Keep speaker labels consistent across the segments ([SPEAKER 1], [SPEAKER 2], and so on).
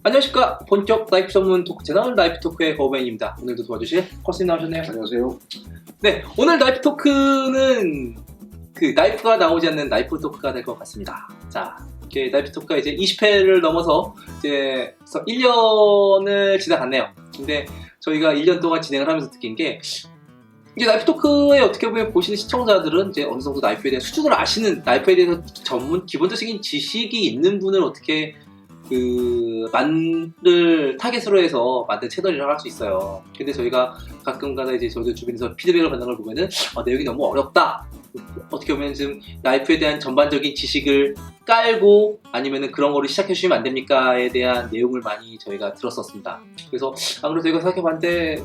[SPEAKER 1] 안녕하십니까. 본격 라이프 전문 토크 채널 라이프 토크의 거맨입니다. 오늘도 도와주실 컷스님 나오셨네요.
[SPEAKER 2] 안녕하세요.
[SPEAKER 1] 네, 오늘 라이프 토크는 그 라이프가 나오지 않는 라이프 토크가 될 것 같습니다. 자, 이렇게 라이프 토크가 이제 20회를 넘어서 이제 1년을 지나갔네요. 근데 저희가 1년 동안 진행을 하면서 느낀 게 이제 라이프 토크에 어떻게 보면 보시는 시청자들은 이제 어느 정도 라이프에 대한 수준을 아시는, 라이프에 대해서 전문 기본적인 지식이 있는 분을 어떻게 만을 타겟으로 해서 만든 채널이라고 할 수 있어요. 근데 저희가 가끔가다 이제 저도 주변에서 피드백을 받는 걸 보면은 내용이 너무 어렵다. 어떻게 보면 좀 라이프에 대한 전반적인 지식을 깔고 아니면은 그런 거를 시작해 주시면 안 됩니까에 대한 내용을 많이 저희가 들었었습니다. 그래서 아무래도 저희가 생각해봤는데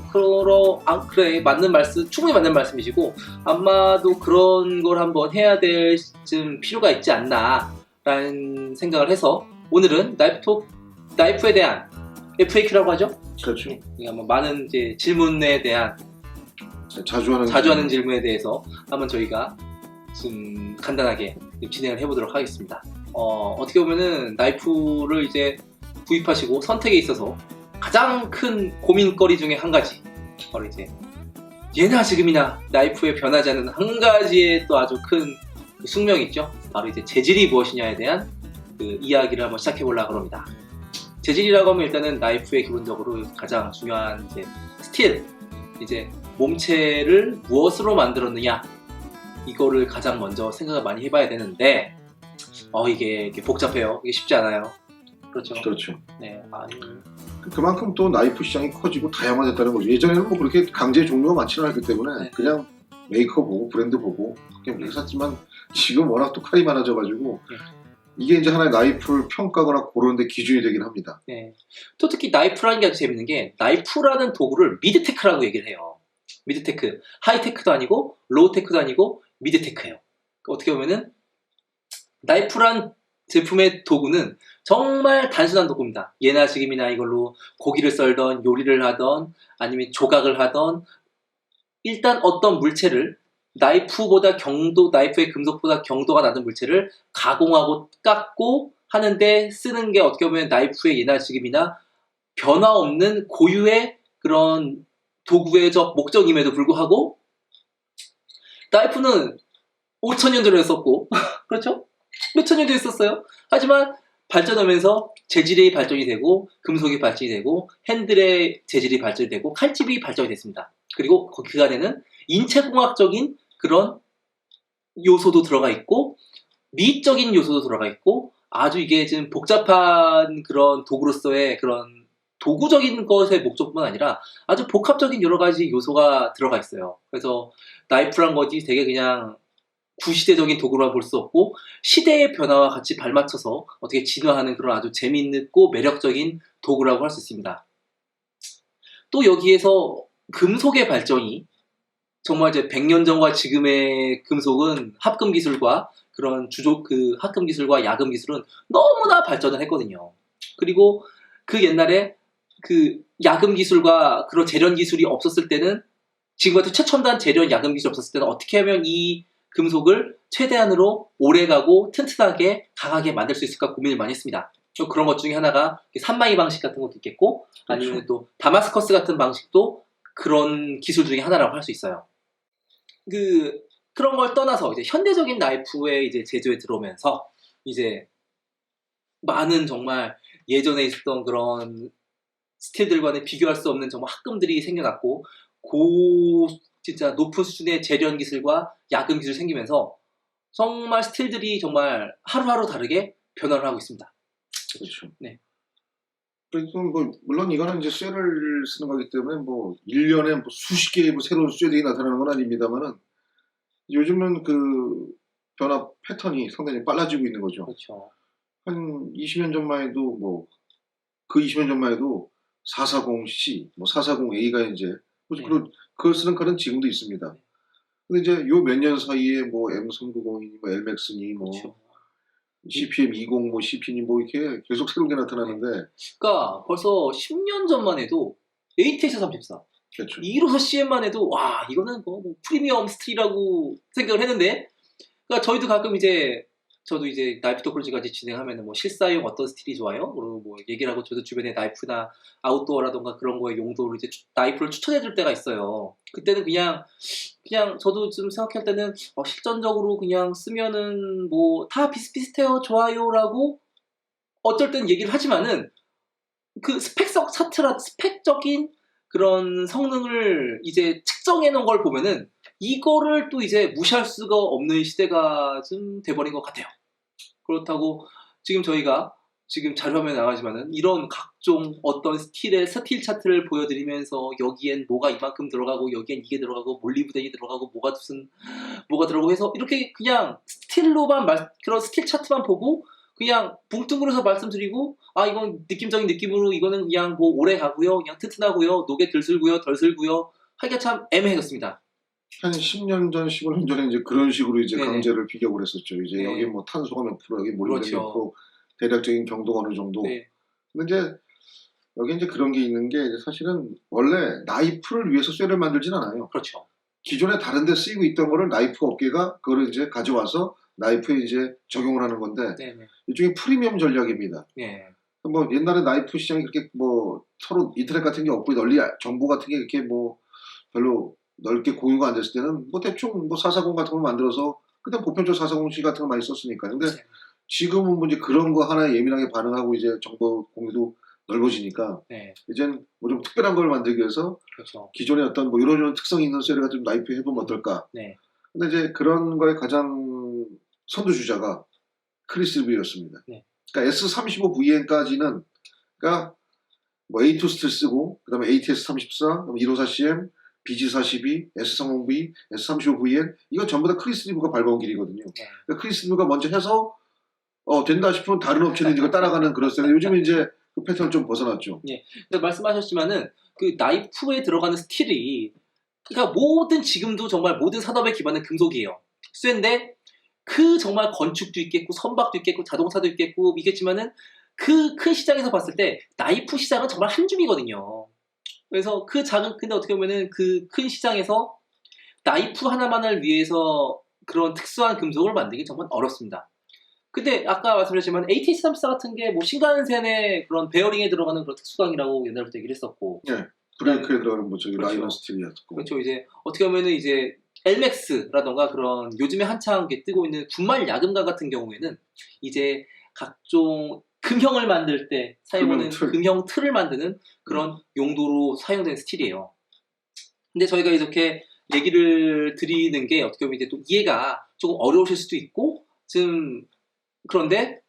[SPEAKER 1] 그래 맞는 말씀, 충분히 맞는 말씀이시고 아마도 그런 걸 한번 해야 될 좀 필요가 있지 않나라는 생각을 해서 오늘은 라이프에 대한 FAQ라고 하죠?
[SPEAKER 2] 그렇죠.
[SPEAKER 1] 아마 많은 이제 질문에 대한 자주 하는 질문에 대해서 한번 저희가 좀 간단하게 진행을 해보도록 하겠습니다. 어떻게 보면은 라이프를 이제 구입하시고 선택에 있어서 가장 큰 고민거리 중에 한 가지, 바로 이제 예나 지금이나 라이프에 변하지 않는 한 가지의 또 아주 큰 숙명이 있죠. 바로 이제 재질이 무엇이냐에 대한 이야기를 한번 시작해 보려고 합니다. 재질이라고 하면 일단은 라이프의 기본적으로 가장 중요한 이제 스틸, 이제 몸체를 무엇으로 만들었느냐, 이거를 가장 먼저 생각을 많이 해봐야 되는데 이게 복잡해요. 이게 쉽지 않아요. 그렇죠.
[SPEAKER 2] 그렇죠.
[SPEAKER 1] 네,
[SPEAKER 2] 그만큼 또 라이프 시장이 커지고 다양화됐다는 거죠. 예전에는 뭐 그렇게 강제 종류가 많지는 않기 때문에
[SPEAKER 1] 네.
[SPEAKER 2] 그냥 메이커 보고 브랜드 보고 그렇게 샀지만 지금 워낙 또 칼이 많아져가지고 이게 이제 하나의 라이프를 평가하거나 고르는데 기준이 되긴 합니다.
[SPEAKER 1] 네. 또 특히 나이프라는 게 아주 재밌는 게, 나이프라는 도구를 미드테크라고 얘기를 해요. 미드테크, 하이테크도 아니고 로우테크도 아니고 미드테크예요. 어떻게 보면은 나이프란 제품의 도구는 정말 단순한 도구입니다. 예나 지금이나 이걸로 고기를 썰던, 요리를 하던, 아니면 조각을 하던, 일단 어떤 물체를 나이프의 금속보다 경도가 낮은 물체를 가공하고 깎고 하는데 쓰는 게 어떻게 보면 나이프의 예나 지금이나 변화 없는 고유의 그런 도구의적 목적임에도 불구하고 나이프는 5,000년 전에 썼고 그렇죠? 몇천 년 전에 썼어요. 하지만 발전하면서 재질이 발전이 되고 금속이 발전이 되고 핸들의 재질이 발전이 되고 칼집이 발전이 됐습니다. 그리고 그 안에는 인체공학적인 그런 요소도 들어가 있고 미적인 요소도 들어가 있고 아주 이게 지금 복잡한 그런 도구로서의 그런 도구적인 것의 목적뿐만 아니라 아주 복합적인 여러 가지 요소가 들어가 있어요. 그래서 나이프란 것이 되게 그냥 구시대적인 도구로만 볼 수 없고 시대의 변화와 같이 발맞춰서 어떻게 진화하는 그런 아주 재미있고 매력적인 도구라고 할 수 있습니다. 또 여기에서 금속의 발전이 정말 이제 100년 전과 지금의 금속은 합금 기술과 그런 합금 기술과 야금 기술은 너무나 발전을 했거든요. 그리고 그 옛날에 그 야금 기술과 그런 재련 기술이 없었을 때는, 지금 같은 최첨단 재련 야금 기술이 없었을 때는 어떻게 하면 이 금속을 최대한으로 오래가고 튼튼하게 강하게 만들 수 있을까 고민을 많이 했습니다. 그런 것 중에 하나가 산마이 방식 같은 것도 있겠고, 아니면
[SPEAKER 2] 그렇죠.
[SPEAKER 1] 또 다마스커스 같은 방식도 그런 기술 중에 하나라고 할 수 있어요. 그런 걸 떠나서 이제 현대적인 나이프의 이제 제조에 들어오면서 이제 많은 정말 예전에 있었던 그런 스틸들과는 비교할 수 없는 정말 합금들이 생겨났고 진짜 높은 수준의 재련 기술과 야금 기술이 생기면서 정말 스틸들이 정말 하루하루 다르게 변화를 하고 있습니다.
[SPEAKER 2] 그렇죠.
[SPEAKER 1] 네.
[SPEAKER 2] 그래서 뭐 물론 이거는 이제 쇠를 쓰는 거기 때문에 뭐 1년에 뭐 수십 개의 뭐 새로운 쇠들이 나타나는 건 아닙니다만은 요즘은 그 변화 패턴이 상당히 빨라지고 있는 거죠.
[SPEAKER 1] 그렇죠.
[SPEAKER 2] 한 20년 전만 해도 뭐 그 20년 전만 해도 440C, 뭐 440A가 이제 그걸 쓰는 칼은 지금도 있습니다. 근데 이제 요 몇 년 사이에 뭐 M390이니 뭐 Lmax니 뭐
[SPEAKER 1] 그렇죠.
[SPEAKER 2] CPM20 뭐 CP니 뭐 이렇게 계속 새로운 게 나타나는데
[SPEAKER 1] 그러니까 벌써 10년 전만 해도 ATS34
[SPEAKER 2] 그렇죠.
[SPEAKER 1] 215CM만 해도 와 이거는 뭐 프리미엄 스틸이라고 생각을 했는데, 그러니까 저희도 가끔 이제 저도 이제 나이프 토크까지 진행하면은 뭐 실사용 어떤 스틸이 좋아요? 그리고 뭐 얘기를 하고 저도 주변에 나이프나 아웃도어라던가 그런 거에 용도로 이제 나이프를 추천해 줄 때가 있어요. 그때는 그냥 저도 좀 생각할 때는 실전적으로 그냥 쓰면은 뭐 다 비슷비슷해요. 좋아요라고 어쩔 땐 얘기를 하지만은 그 스펙적 차트라 스펙적인 그런 성능을 이제 측정해 놓은 걸 보면은 이거를 또 이제 무시할 수가 없는 시대가 좀 돼버린 것 같아요. 그렇다고 지금 저희가 지금 자료화면에 나가지만은 이런 각종 어떤 스틸의 스틸 차트를 보여드리면서 여기엔 뭐가 이만큼 들어가고 여기엔 이게 들어가고 몰리브덴이 들어가고 뭐가 들어가고 해서 이렇게 그냥 스틸로만 그런 스틸 차트만 보고 그냥 뭉뚱그려서 말씀드리고 이건 느낌적인 느낌으로 이거는 그냥 뭐 오래 가고요 그냥 튼튼하고요 녹에 덜 슬고요 덜 슬고요 하기가 참 애매해졌습니다.
[SPEAKER 2] 한 10년 전, 15년 전에 이제 그런 식으로 이제
[SPEAKER 1] 네네.
[SPEAKER 2] 강제를 비교를 했었죠. 이제
[SPEAKER 1] 네.
[SPEAKER 2] 여기 뭐 탄소가 몇 프로, 여기 몰리브덴 몇
[SPEAKER 1] 그렇죠.
[SPEAKER 2] 프로, 대략적인 경도가 어느 정도.
[SPEAKER 1] 네.
[SPEAKER 2] 근데 이제 여기 이제 그런 게 있는 게 이제 사실은 원래 나이프를 위해서 쇠를 만들진 않아요.
[SPEAKER 1] 그렇죠.
[SPEAKER 2] 기존에 다른 데 쓰이고 있던 거를 나이프 업계가 그거를 이제 가져와서 나이프에 이제 적용을 하는 건데
[SPEAKER 1] 네네.
[SPEAKER 2] 일종의 프리미엄 전략입니다.
[SPEAKER 1] 네.
[SPEAKER 2] 뭐 옛날에 나이프 시장이 그렇게 뭐 서로 인터넷 같은 게 없고 널리 정보 같은 게 이렇게 뭐 별로 넓게 공유가 안 됐을 때는 뭐 대충 뭐 440 같은 걸 만들어서 그냥 보편적 440C 같은 거 많이 썼으니까. 근데
[SPEAKER 1] 네.
[SPEAKER 2] 지금은 뭐 이제 그런 거 하나에 예민하게 반응하고 이제 정보 공유도 넓어지니까
[SPEAKER 1] 네.
[SPEAKER 2] 이젠 뭐 좀 특별한 걸 만들기 위해서
[SPEAKER 1] 그렇죠.
[SPEAKER 2] 기존에 어떤 뭐 이런 특성이 있는 셀을 좀 나이프에 해보면 어떨까.
[SPEAKER 1] 네.
[SPEAKER 2] 근데 이제 그런 거에 가장 선두주자가 크리스비였습니다.
[SPEAKER 1] 네.
[SPEAKER 2] 그러니까 S35VN까지는 그러니까 뭐 A2 스틸 쓰고 그다음에 ATS34, 154CM, BG42, S30V, S35VN 이건 전부 다 크리스리브가 밟아온 길이거든요.
[SPEAKER 1] 네.
[SPEAKER 2] 그러니까 크리스리브가 먼저 해서 된다 싶으면 다른 업체는 이거 따라가는 그런 스타일. 요즘은 이제 그 패턴을 좀 벗어났죠.
[SPEAKER 1] 근데 말씀하셨지만은 그 나이프에 들어가는 스틸이 그러니까 모든 지금도 정말 모든 산업에 기반은 금속이에요. 쇠인데 그 정말 건축도 있겠고 선박도 있겠고 자동차도 있겠지만은 그 큰 시장에서 봤을 때 나이프 시장은 정말 한 줌이거든요. 그래서 근데 어떻게 보면은 그 큰 시장에서 나이프 하나만을 위해서 그런 특수한 금속을 만들기 정말 어렵습니다. 근데 아까 말씀드렸지만 ATS34 같은 게 뭐 신간센의 그런 베어링에 들어가는 그런 특수강이라고 옛날부터 얘기를 했었고
[SPEAKER 2] 네. 브레이크에 들어가는 뭐 저기
[SPEAKER 1] 그렇죠.
[SPEAKER 2] 라이너 스틸이었고.
[SPEAKER 1] 그렇죠. 이제 어떻게 보면은 이제 엘맥스라던가 그런 요즘에 한창 뜨고 있는 분말 야금강 같은 경우에는 이제 각종 금형을 만들 때 사용하는 금형 틀을 만드는 그런 용도로 사용되는 스틸이에요. 근데 저희가 이렇게 얘기를 드리는 게 어떻게 보면 이제 또 이해가 조금 어려우실 수도 있고 그런데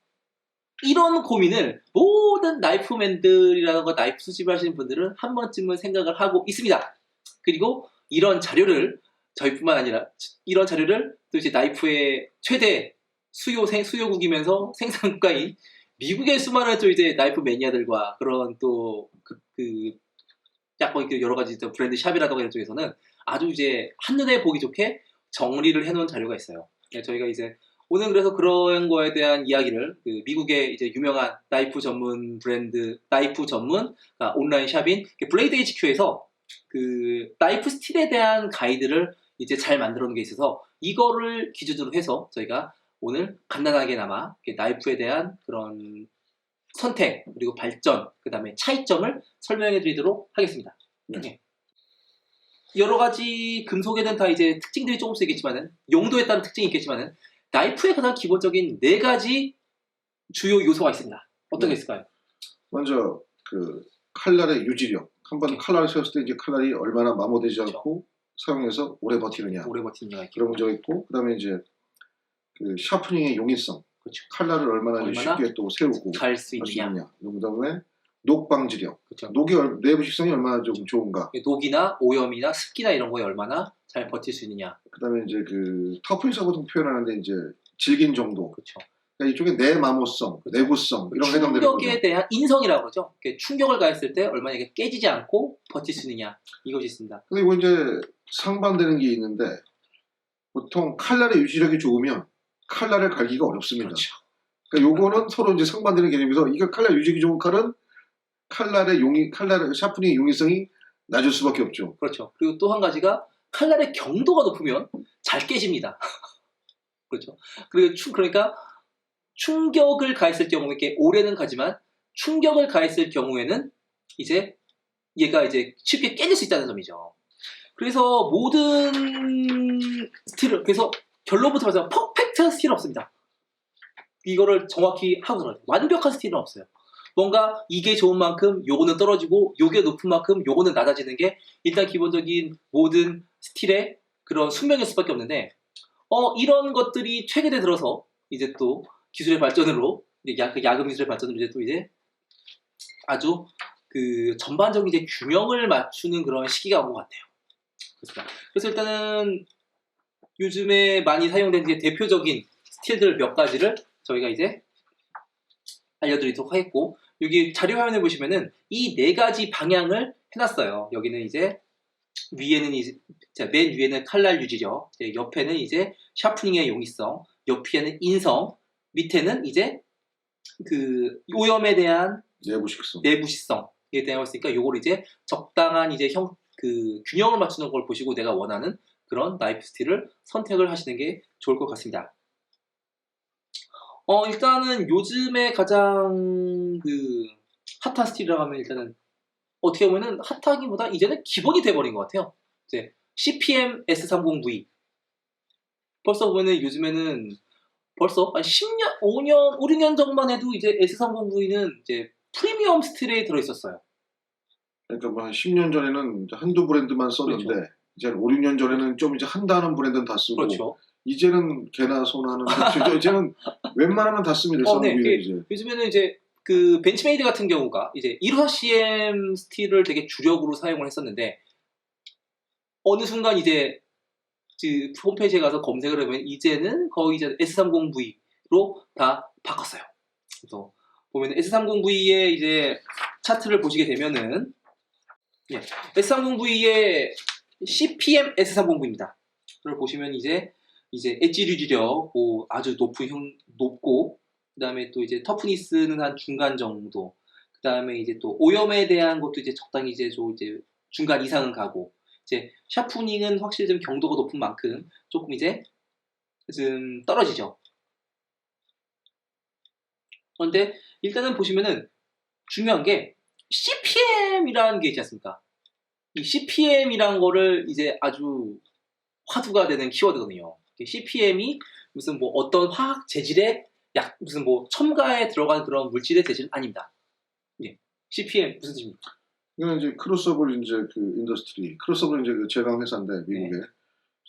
[SPEAKER 1] 이런 고민을 모든 나이프맨들이라던가 나이프 수집을 하시는 분들은 한 번쯤은 생각을 하고 있습니다. 그리고 이런 자료를 저희뿐만 아니라 이런 자료를 또 이제 나이프의 최대 수요국이면서 생산국가인 미국의 수많은 또 이제 나이프 매니아들과 그런 또 약간 여러 가지 브랜드 샵이라던가 이런 쪽에서는 아주 이제 한눈에 보기 좋게 정리를 해놓은 자료가 있어요. 저희가 이제 오늘 그래서 그런 거에 대한 이야기를 미국의 이제 유명한 나이프 전문 브랜드 나이프 전문 온라인 샵인 블레이드 HQ에서 그 나이프 스틸에 대한 가이드를 이제 잘 만들어 놓은 게 있어서 이거를 기준으로 해서 저희가 오늘 간단하게나마 나이프에 대한 그런 선택 그리고 발전 그 다음에 차이점을 설명해 드리도록 하겠습니다. 네. 여러 가지 금속에는 다 이제 특징들이 조금씩 있겠지만은 용도에 따른 특징이 있겠지만은 나이프의 가장 기본적인 4가지 주요 요소가 있습니다. 어떤 게 있을까요?
[SPEAKER 2] 먼저 그 칼날의 유지력. 한번 칼날을 세웠을 때 이제 칼날이 얼마나 마모되지 않고 사용해서 오래 버티느냐.
[SPEAKER 1] 오래 버티느냐.
[SPEAKER 2] 그런 문제가 있고 그다음에 이제 그 샤프닝의 용이성.
[SPEAKER 1] 그렇죠.
[SPEAKER 2] 칼날을 얼마나 쉽게 또 세우고
[SPEAKER 1] 갈 수 있느냐.
[SPEAKER 2] 그다음에 녹 방지력.
[SPEAKER 1] 그렇죠.
[SPEAKER 2] 녹이 내부 식성이 얼마나 좀 좋은가.
[SPEAKER 1] 녹이나 오염이나 습기나 이런 거에 얼마나 잘 버틸 수 있느냐.
[SPEAKER 2] 그다음에 이제 그 터프니스 보통 표현하는데 이제 질긴 정도.
[SPEAKER 1] 그렇죠.
[SPEAKER 2] 그러니까 이쪽에 내마모성,
[SPEAKER 1] 그렇죠.
[SPEAKER 2] 내구성 이런 해당되는 거죠.
[SPEAKER 1] 충격에 대한 인성이라고 그러죠. 충격을 가했을 때 얼마나 이게 깨지지 않고 버틸 수 있느냐 이것이 있습니다.
[SPEAKER 2] 그리고 이제 상반되는 게 있는데 보통 칼날의 유지력이 좋으면 칼날을 갈기가 어렵습니다.
[SPEAKER 1] 그렇죠.
[SPEAKER 2] 그러니까 요거는 서로 이제 상반되는 개념에서 이거 칼날 유지력이 좋은 칼은 칼날의 샤프닝의 용이성이 낮을 수밖에 없죠.
[SPEAKER 1] 그렇죠. 그리고 또 한 가지가 칼날의 경도가 높으면 잘 깨집니다. 그렇죠. 그러니까 충격을 가했을 경우에 이렇게 오래는 가지만 충격을 가했을 경우에는 이제 얘가 이제 쉽게 깨질 수 있다는 점이죠. 그래서 모든 스틸을 그래서 결론부터 말하자면 퍼펙트한 스틸은 없습니다. 이거를 정확히 하고 들어요. 완벽한 스틸은 없어요. 뭔가 이게 좋은 만큼 요거는 떨어지고 요게 높은 만큼 요거는 낮아지는 게 일단 기본적인 모든 스틸의 그런 숙명일 수밖에 없는데 이런 것들이 최근에 들어서 이제 또 기술의 발전으로 야금 기술의 발전으로 이제 또 이제 아주 그 전반적인 이제 균형을 맞추는 그런 시기가 온 것 같아요. 그렇습니다. 그래서 일단은 요즘에 많이 사용된 이제 대표적인 스틸들 몇 가지를 저희가 이제 알려드리도록 하겠고, 여기 자료 화면에 보시면은 이 네 가지 방향을 해놨어요. 여기는 이제 위에는 이제 맨 위에는 칼날 유지력, 옆에는 이제 샤프닝의 용이성, 옆에는 인성, 밑에는 이제 그 오염에 대한 내부식성에 대한 있으니까 요걸 이제 적당한 이제 그 균형을 맞추는 걸 보시고 내가 원하는 그런 나이프 스틸을 선택을 하시는 게 좋을 것 같습니다. 일단은 요즘에 가장 그 핫한 스틸이라고 하면 일단은 어떻게 보면은 핫하기보다 이제는 기본이 돼버린 것 같아요. 이제 CPM S30V 벌써 보면은 요즘에는 벌써 한 10년, 5년, 5, 6년 전만 해도 이제 S30V는 이제 프리미엄 스틸에 들어있었어요.
[SPEAKER 2] 그러니까 뭐 한 10년 전에는 한두 브랜드만 썼는데
[SPEAKER 1] 그렇죠.
[SPEAKER 2] 이제 5, 6년 전에는 좀 이제 한다는 브랜드는 다 쓰고
[SPEAKER 1] 그렇죠.
[SPEAKER 2] 이제는 개나 소나는 이제는 웬만하면 다 씁니다.
[SPEAKER 1] 네.
[SPEAKER 2] 이제.
[SPEAKER 1] 요즘에는 이제 그 벤치메이드 같은 경우가 이제 1호CM 스틸을 되게 주력으로 사용을 했었는데 어느 순간 이제 그 홈페이지에 가서 검색을 해보면 이제는 거의 이제 S30V로 다 바꿨어요. 그래서 보면 S30V의 이제 차트를 보시게 되면은 S30V의 CPM S30V입니다. 그걸 보시면 이제 엣지 유지력 아주 높고 그다음에 또 이제 터프니스는 한 중간 정도. 그다음에 이제 또 오염에 대한 것도 이제 적당히 이제 중간 이상은 가고 이제 샤프닝은 확실히 좀 경도가 높은 만큼 조금 이제 좀 떨어지죠. 그런데 일단은 보시면은 중요한 게 CPM이라는 게 있지 않습니까? 이 CPM이란 거를 이제 아주 화두가 되는 키워드거든요. CPM이 무슨 뭐 어떤 화학 재질의 무슨 뭐 첨가에 들어간 그런 물질의 재질은 아닙니다. CPM 무슨 뜻입니까?
[SPEAKER 2] 이건 이제 크로스오버 이제 그 인더스트리 크로스오버 이제 그 제강 회사인데 미국에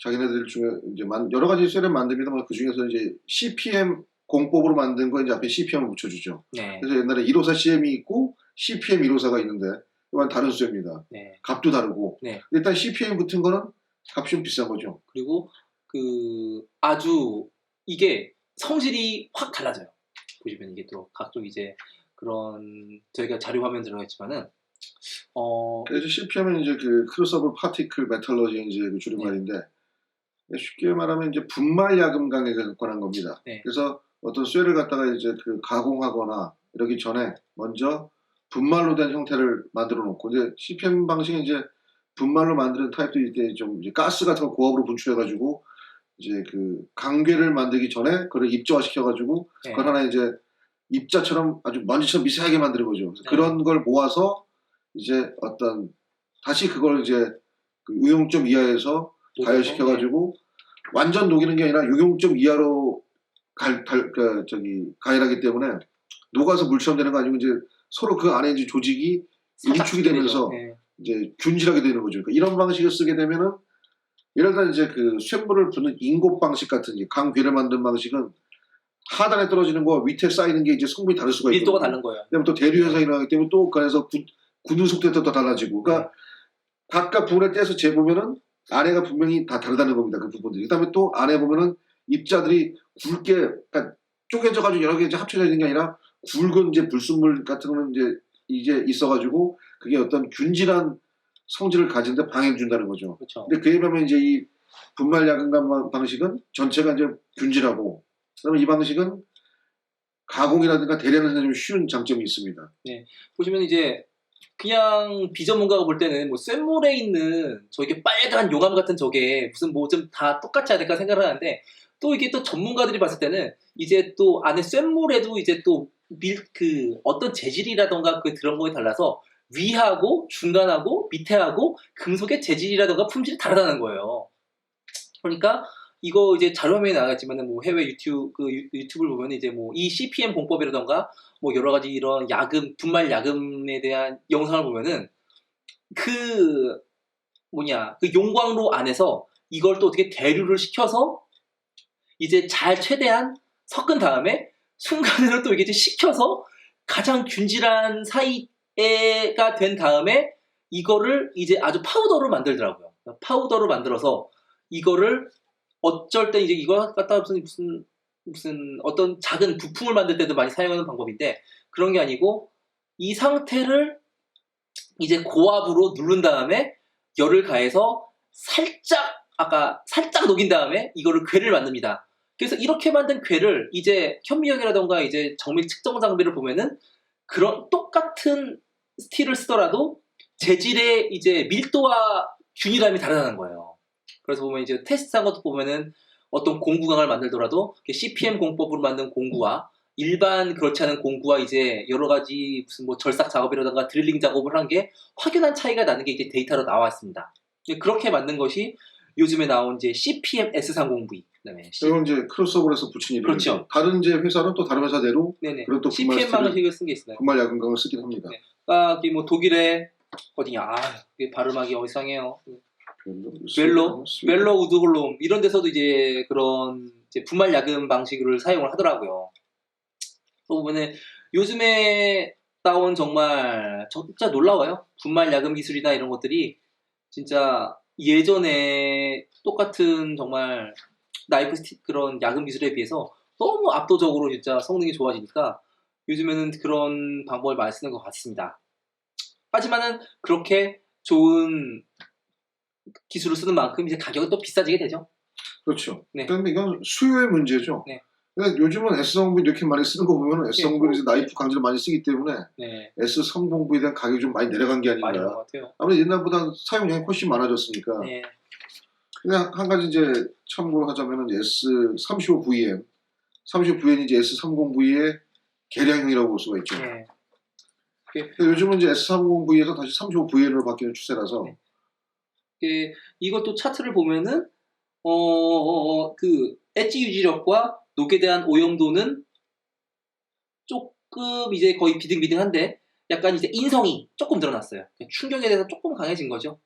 [SPEAKER 2] 자기네들 중에 이제 여러 가지 셀을 만듭니다만 그 중에서 이제 CPM 공법으로 만든 거 이제 앞에 CPM을 붙여주죠. 그래서 옛날에 154 CM이 있고 CPM 154가 있는데 이건 다른 수제입니다. 값도 다르고 일단 CPM 붙은 거는 값이 좀 비싼 거죠.
[SPEAKER 1] 그리고 그 아주 이게 성질이 확 달라져요. 보시면 이게 또 각종 이제 그런 저희가 자료 화면 들어있지만은
[SPEAKER 2] 그래서 CPM은 이제 그 크로스오버 파티클 메탈러지 이제 그 줄임말인데 쉽게 말하면 이제 분말 야금강에 관한 겁니다. 그래서 어떤 쇠를 갖다가 이제 그 가공하거나 이러기 전에 먼저 분말로 된 형태를 만들어 놓고 이제 CPM 방식은 이제 분말로 만드는 타입도 이제 좀 이제 가스 같은 거 고압으로 분출해가지고 이제 그 강괴를 만들기 전에 그걸 입자화시켜가지고 그걸 하나 이제 입자처럼 아주 먼지처럼 미세하게 만드는 거죠. 그런 걸 모아서 이제 어떤 다시 그걸 이제 그 유용점 이하에서 가열시켜가지고 완전 녹이는 게 아니라 유용점 이하로 가열하기 때문에 녹아서 물처럼 되는 거 아니고 이제 서로 그 안에 이제 조직이 일축이 되면서 이제 균질하게 되는 거죠. 그러니까 이런 방식을 쓰게 되면은 예를 들어 이제 그 쇳물을 붓는 인곱 방식 같은 강괴를 만드는 방식은 하단에 떨어지는 거와 밑에 쌓이는 게 이제 성분이 다를 수가 있고
[SPEAKER 1] 밀도가 다른 거예요.
[SPEAKER 2] 그다음에 또 대류 현상이 일어나기 때문에 또 그래서 굳는 속도도 더 달라지고 그러니까 각각 부분에 떼서 재보면은 안에가 분명히 다 다르다는 겁니다. 그 부분들이. 그다음에 또 안에 보면은 입자들이 굵게 그러니까 쪼개져가지고 여러 개 이제 합쳐져 있는 게 아니라 굵은 이제 불순물 같은 거는 이제 있어가지고 그게 어떤 균질한 성질을 가진데 방해를 준다는 거죠.
[SPEAKER 1] 그렇죠.
[SPEAKER 2] 근데 그에 비하면 이제 이 분말 야금강 방식은 전체가 이제 균질하고 그다음에 이 방식은 가공이라든가 대량을 좀 쉬운 장점이 있습니다.
[SPEAKER 1] 보시면 이제 그냥 비전문가가 볼 때는 뭐 쇳물에 있는 저게 빨간 용암 같은 저게 무슨 뭐 좀 다 똑같지 않을까 생각을 하는데 또 이게 또 전문가들이 봤을 때는 이제 또 안에 쇳물에도 이제 또 어떤 재질이라던가 그 그런 거에 달라서 위하고 중간하고 밑에하고 금속의 재질이라던가 품질이 다르다는 거예요. 그러니까 이거 이제 자료화면에 나가겠지만은 뭐 해외 유튜브를 보면 이제 뭐 이 CPM 공법이라던가 뭐 여러 가지 이런 야금, 분말 야금에 대한 영상을 보면은 그 용광로 안에서 이걸 또 어떻게 대류를 시켜서 이제 잘 최대한 섞은 다음에 순간으로 또 이게 식혀서 가장 균질한 사이가 된 다음에 이거를 이제 아주 파우더로 만들더라고요. 파우더로 만들어서 이거를 어쩔 때 이제 이거 갖다가 무슨 어떤 작은 부품을 만들 때도 많이 사용하는 방법인데 그런 게 아니고 이 상태를 이제 고압으로 누른 다음에 열을 가해서 살짝 녹인 다음에 이거를 궤를 만듭니다. 그래서 이렇게 만든 궤를 이제 현미경이라던가 이제 정밀 측정 장비를 보면은 그런 똑같은 스틸을 쓰더라도 재질의 이제 밀도와 균일함이 다르다는 거예요. 그래서 보면 이제 테스트한 것도 보면은 어떤 공구강을 만들더라도 CPM 공법으로 만든 공구와 일반 그렇지 않은 공구와 이제 여러 가지 무슨 뭐 절삭 작업이라던가 드릴링 작업을 한 게 확연한 차이가 나는 게 이제 데이터로 나왔습니다. 그렇게 만든 것이 요즘에 나온 이제 CPM S30V 그다음에
[SPEAKER 2] 이건 이제 크로스오버에서 붙인 이름.
[SPEAKER 1] 그렇죠.
[SPEAKER 2] 다른 이제 회사는 또 다른 회사대로
[SPEAKER 1] 네네.
[SPEAKER 2] 그리고 또
[SPEAKER 1] CPM 방식을 쓴 게 있어요.
[SPEAKER 2] 분말 야금강을 쓰긴 합니다.
[SPEAKER 1] 네. 이게 뭐 독일의 어디냐? 이게 발음하기 이상해요. 멜로 우드홀롬 이런 데서도 이제 그런 이제 분말 야금 방식을 사용을 하더라고요. 또 보면은 요즘에 나온 정말 진짜 놀라워요. 분말 야금 기술이나 이런 것들이 진짜 예전에 똑같은 정말 나이프 스틱 그런 야금 기술에 비해서 너무 압도적으로 진짜 성능이 좋아지니까 요즘에는 그런 방법을 많이 쓰는 것 같습니다. 하지만은 그렇게 좋은 기술을 쓰는 만큼 이제 가격은 또 비싸지게 되죠.
[SPEAKER 2] 그렇죠.
[SPEAKER 1] 네.
[SPEAKER 2] 그런데 이건 수요의 문제죠.
[SPEAKER 1] 네.
[SPEAKER 2] 근데 요즘은 S30V 이렇게 많이 쓰는 거 보면 S30V를 이제 나이프 강제로 많이 쓰기 때문에
[SPEAKER 1] 네.
[SPEAKER 2] S30V에 대한 가격이 좀 많이 내려간 게
[SPEAKER 1] 많이
[SPEAKER 2] 아닌가.
[SPEAKER 1] 것 같아요.
[SPEAKER 2] 아무래도 옛날보다 사용량이 훨씬 많아졌으니까.
[SPEAKER 1] 네.
[SPEAKER 2] 그냥 한 가지 이제 참고로 하자면은 S35VM, 35VN이 이제 S30V의 개량형이라고 볼 수가 있죠.
[SPEAKER 1] 네.
[SPEAKER 2] 근데 요즘은 이제 S30V에서 다시 35VN으로 바뀌는 추세라서.
[SPEAKER 1] 네. 이것도 차트를 보면은 그 엣지 유지력과 녹에 대한 오염도는 조금 이제 거의 비등비등한데 약간 이제 인성이 조금 늘어났어요. 충격에 대해서 조금 강해진 거죠.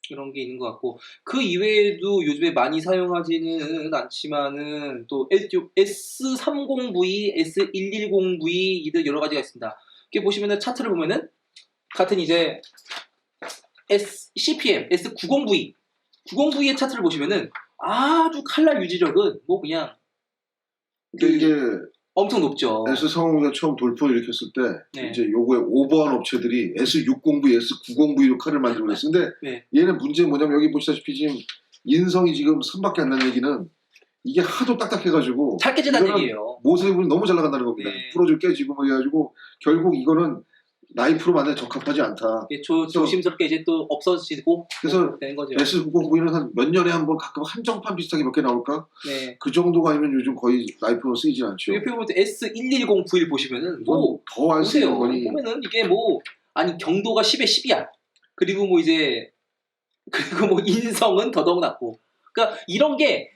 [SPEAKER 1] 이런 게 있는 것 같고 그 이외에도 요즘에 많이 사용하지는 않지만은 또 S30V, S110V 이들 여러 가지가 있습니다. 이렇게 보시면은 차트를 보면은 같은 이제 CPM, S90V, 90V의 차트를 보시면은 아주 칼날 유지력은 뭐 그냥
[SPEAKER 2] 근데 이게
[SPEAKER 1] 엄청 높죠.
[SPEAKER 2] S30V가 처음 돌풍을 일으켰을 때
[SPEAKER 1] 네.
[SPEAKER 2] 이제 요거에 오버한 업체들이 S60V, S90V로 칼을 만들고 있어요. 근데
[SPEAKER 1] 네.
[SPEAKER 2] 얘는 문제는 뭐냐면 여기 보시다시피 지금 인성이 지금 3밖에 안 나는 얘기는 이게 하도 딱딱해가지고
[SPEAKER 1] 잘 깨진다는 얘기예요.
[SPEAKER 2] 모세븐이 너무 잘 나간다는 겁니다.
[SPEAKER 1] 네.
[SPEAKER 2] 부러져 깨지고 뭐 해가지고 결국 이거는 나이프로 만들 적합하지 않다.
[SPEAKER 1] 조심스럽게 이제 또 없어지고
[SPEAKER 2] 그래서
[SPEAKER 1] 되는 거죠.
[SPEAKER 2] S90V는 한 몇 년에 한 번 가끔 한정판 비슷하게 몇 개 나올까?
[SPEAKER 1] 네.
[SPEAKER 2] 그 정도가 아니면 요즘 거의 나이프로 쓰이진 않죠.
[SPEAKER 1] 옆에 보면 S110V 보시면은
[SPEAKER 2] 더 안 쓰이는
[SPEAKER 1] 보세요.
[SPEAKER 2] 거니.
[SPEAKER 1] 보면은 이게 뭐 아니 경도가 10에 10이야. 그리고 뭐 이제 그리고 뭐 인성은 더더욱 낮고. 그러니까 이런 게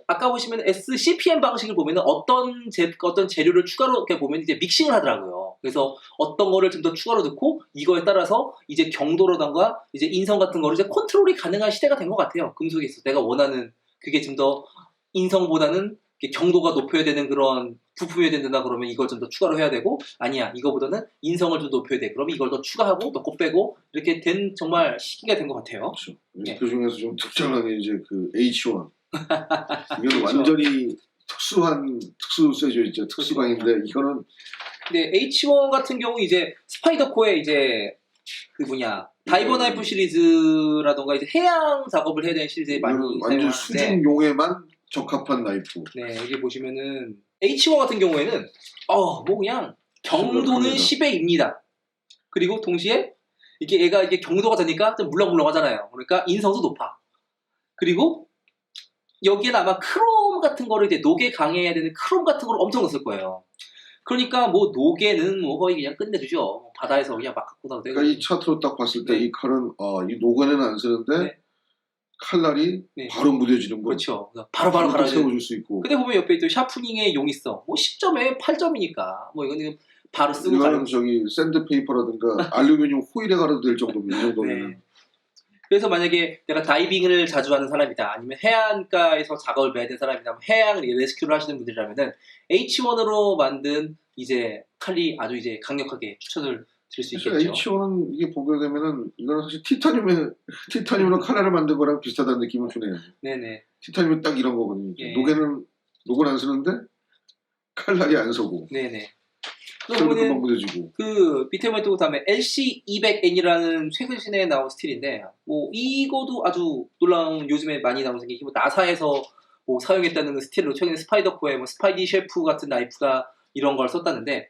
[SPEAKER 1] 아까 보시면 SCPM 방식을 보면은 어떤 재료를 추가로 이렇게 보면 이제 믹싱을 하더라고요. 그래서 어떤 거를 좀 더 추가로 넣고 이거에 따라서 이제 경도라던가 이제 인성 같은 거를 이제 컨트롤이 가능한 시대가 된 것 같아요. 금속에 있어 내가 원하는 그게 좀 더 인성보다는 경도가 높여야 되는 그런 부품이 된다 그러면 이걸 좀 더 추가로 해야 되고 아니야 이거보다는 인성을 좀 높여야 돼 그러면 이걸 더 추가하고 넣고 빼고 이렇게 된 정말 시기가 된 것 같아요.
[SPEAKER 2] 그렇죠.
[SPEAKER 1] 네.
[SPEAKER 2] 그 중에서 좀 특정한 게 이제 그 H1 이건
[SPEAKER 1] 그렇죠.
[SPEAKER 2] 완전히 특수세죠. 이제 특수광인데 이거는
[SPEAKER 1] 근데 H1 같은 경우 이제 스파이더코에 이제 다이버 나이프 시리즈라던가 이제 해양 작업을 해야 되는 시리즈에 많이
[SPEAKER 2] 완전
[SPEAKER 1] 사용하는데
[SPEAKER 2] 수중용에만 적합한 나이프.
[SPEAKER 1] 네 여기 보시면은 H1 같은 경우에는 뭐 그냥 경도는 10에입니다. 그리고 동시에 이게 경도가 되니까 좀 물렁물렁하잖아요. 그러니까 인성도 높아. 그리고 여기에는 아마 크롬 같은 거를 이제 녹에 강해야 되는 크롬 같은 걸 엄청 넣었을 거예요. 그러니까 뭐 녹에는 뭐 거의 그냥 끝내주죠. 바다에서 그냥 막 갖고 나도 되고.
[SPEAKER 2] 그러니까 이 차트로 딱 봤을 때
[SPEAKER 1] 네.
[SPEAKER 2] 이 칼은 이 녹에는 안 쓰는데
[SPEAKER 1] 네.
[SPEAKER 2] 칼날이
[SPEAKER 1] 네.
[SPEAKER 2] 바로 무뎌지는 거.
[SPEAKER 1] 그렇죠. 바로바로
[SPEAKER 2] 또
[SPEAKER 1] 갈아주는.
[SPEAKER 2] 세워줄 수 있고.
[SPEAKER 1] 근데 보면 옆에 또 샤프닝의 용이 있어. 뭐 10점에 8점이니까 뭐 이거는 바로 쓰고
[SPEAKER 2] 이거는
[SPEAKER 1] 가는.
[SPEAKER 2] 저기 샌드페이퍼라든가 알루미늄 호일에 갈아도 될 정도면 이 정도면.
[SPEAKER 1] 네. 그래서 만약에 내가 다이빙을 자주 하는 사람이다, 아니면 해안가에서 작업을 해야 되는 사람이다, 뭐 해양 레스큐를 하시는 분들이라면은 H1으로 만든 이제 칼이 아주 이제 강력하게 추천을 드릴 수 있겠죠.
[SPEAKER 2] H1은 이게 보게 되면은 이거는 사실 티타늄으로 칼날을 만든 거랑 비슷하다는 느낌을 주네요.
[SPEAKER 1] 네네.
[SPEAKER 2] 티타늄이 딱 이런 거거든요.
[SPEAKER 1] 예.
[SPEAKER 2] 녹은 안 쓰는데 칼날이 안 서고.
[SPEAKER 1] 네네.
[SPEAKER 2] 그러면 금방
[SPEAKER 1] 그러면은
[SPEAKER 2] 무뎌지고.
[SPEAKER 1] 그 밑에 보면 또 다음에 LC200N이라는 최근에 나온 스틸인데, 뭐 이거도 아주 놀라운, 요즘에 많이 나오는 게 뭐 나사에서 뭐 사용했다는 스틸로 최근에 스파이더코의 뭐 스파이디 셰프 같은 나이프가 이런 걸 썼다는데,